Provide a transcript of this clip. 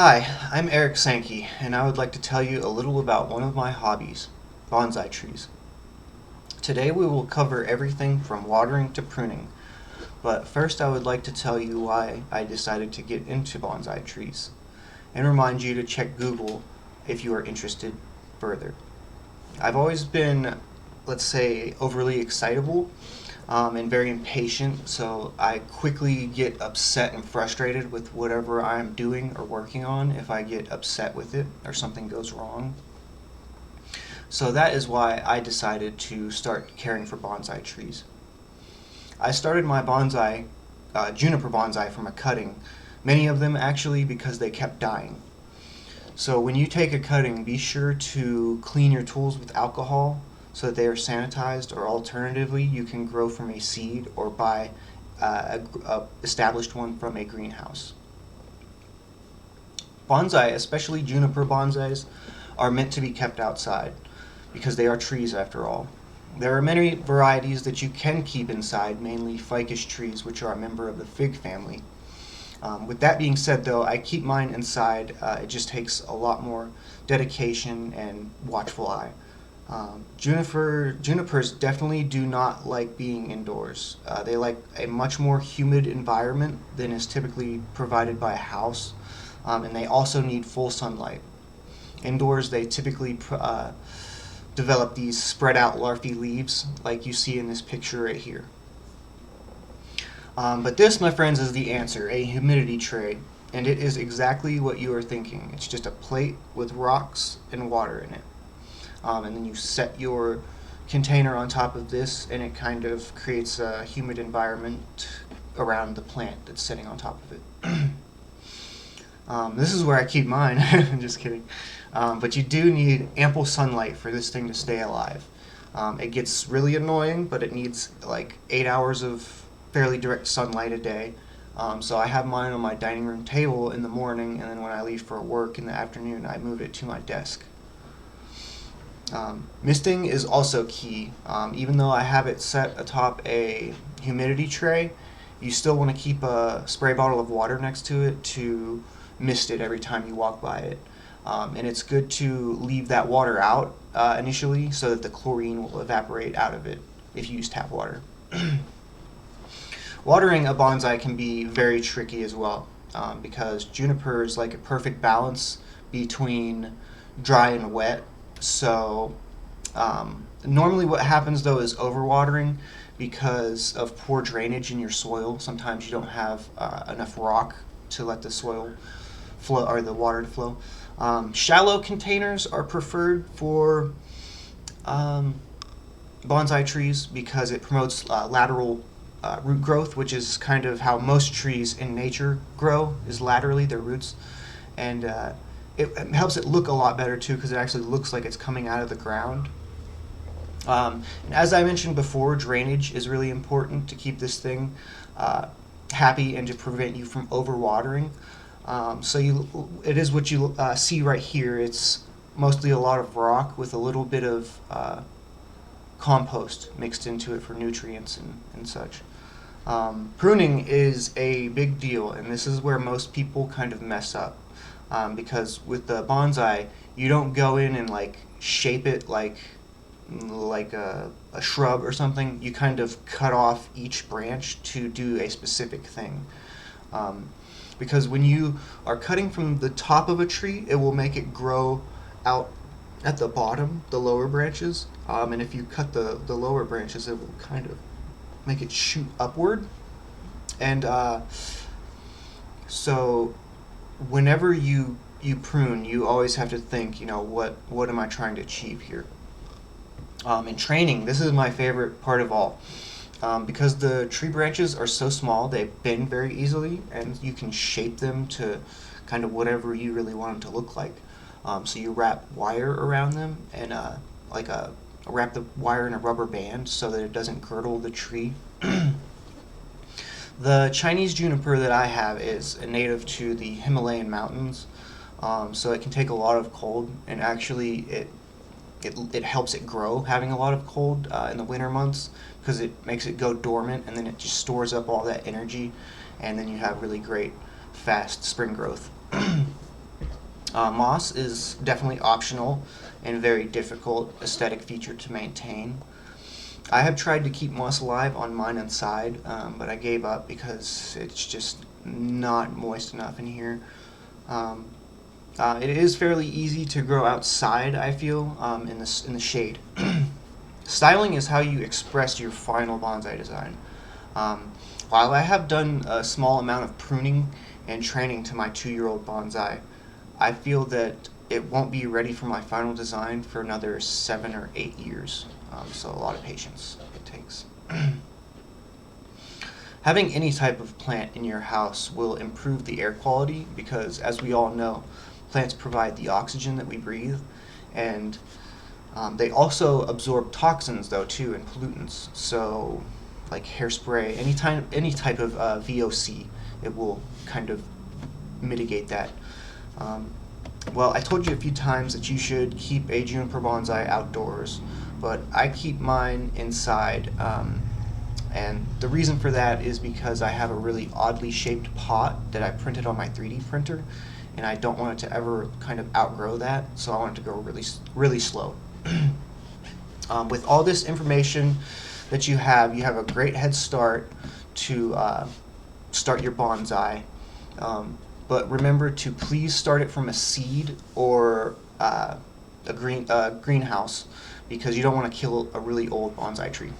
Hi, I'm Eric Sankey, and I would like to tell you a little about one of my hobbies, bonsai trees. Today we will cover everything from watering to pruning, but first I would like to tell you why I decided to get into bonsai trees, and remind you to check Google if you are interested further. I've always been, let's say, overly excitable and very impatient, so I quickly get upset and frustrated with whatever I'm doing or working on if I get upset with it or something goes wrong. So that is why I decided to start caring for bonsai trees. I started my juniper bonsai from a cutting, many of them actually because they kept dying. So when you take a cutting, be sure to clean your tools with alcohol so that they are sanitized, or alternatively, you can grow from a seed or buy a established one from a greenhouse. Bonsai, especially juniper bonsais, are meant to be kept outside because they are trees after all. There are many varieties that you can keep inside, mainly ficus trees, which are a member of the fig family. With that being said, though, I keep mine inside. It just takes a lot more dedication and watchful eye. Junipers definitely do not like being indoors. They like a much more humid environment than is typically provided by a house, and they also need full sunlight. Indoors, they typically develop these spread out larvae leaves, like you see in this picture right here. But this, my friends, is the answer, a humidity tray. And it is exactly what you are thinking. It's just a plate with rocks and water in it. And then you set your container on top of this, and it kind of creates a humid environment around the plant that's sitting on top of it. This is where I keep mine. I'm just kidding. But you do need ample sunlight for this thing to stay alive. It gets really annoying, but it needs like 8 hours of fairly direct sunlight a day. So I have mine on my dining room table in the morning, and then when I leave for work in the afternoon, I move it to my desk. Misting is also key. Even though I have it set atop a humidity tray, you still want to keep a spray bottle of water next to it to mist it every time you walk by it. And it's good to leave that water out initially so that the chlorine will evaporate out of it if you use tap water. Watering a bonsai can be very tricky as well, because juniper is like a perfect balance between dry and wet. So normally what happens though is overwatering because of poor drainage in your soil. Sometimes you don't have enough rock to let the soil flow or the water to flow. Shallow containers are preferred for bonsai trees because it promotes lateral root growth, which is kind of how most trees in nature grow, is laterally, their roots. And it helps it look a lot better too because it actually looks like it's coming out of the ground. And as I mentioned before, drainage is really important to keep this thing happy and to prevent you from overwatering. It is what you see right here. It's mostly a lot of rock with a little bit of compost mixed into it for nutrients and such. Pruning is a big deal, and this is where most people kind of mess up. Because with the bonsai, you don't go in and like shape it like a shrub or something. You kind of cut off each branch to do a specific thing. Because when you are cutting from the top of a tree, it will make it grow out at the bottom, the lower branches. And if you cut the lower branches, it will kind of make it shoot upward. And so whenever you prune, you always have to think, what am I trying to achieve here? In training, this is my favorite part of all. Because the tree branches are so small, they bend very easily, and you can shape them to kind of whatever you really want them to look like. So you wrap wire around them, and wrap the wire in a rubber band so that it doesn't girdle the tree. The Chinese juniper that I have is a native to the Himalayan mountains, so it can take a lot of cold, and actually it helps it grow having a lot of cold in the winter months because it makes it go dormant, and then it just stores up all that energy, and then you have really great fast spring growth. Moss is definitely optional and very difficult aesthetic feature to maintain. I have tried to keep moss alive on mine inside, but I gave up because it's just not moist enough in here. Um, it is fairly easy to grow outside, I feel, in the shade. Styling is how you express your final bonsai design. Um, while I have done a small amount of pruning and training to my 2-year-old bonsai, I feel that it won't be ready for my final design for another 7 or 8 years. So a lot of patience it takes. Having any type of plant in your house will improve the air quality because, as we all know, plants provide the oxygen that we breathe, and they also absorb toxins, though, too, and pollutants. So, like hairspray, any type of VOC, it will kind of mitigate that. Um, well, I told you a few times that you should keep a juniper bonsai outdoors, but I keep mine inside. And the reason for that is because I have a really oddly shaped pot that I printed on my 3D printer, and I don't want it to ever kind of outgrow that, so I want it to go really slow. With all this information that you have a great head start to start your bonsai. But remember to please start it from a seed or a greenhouse, because you don't want to kill a really old bonsai tree.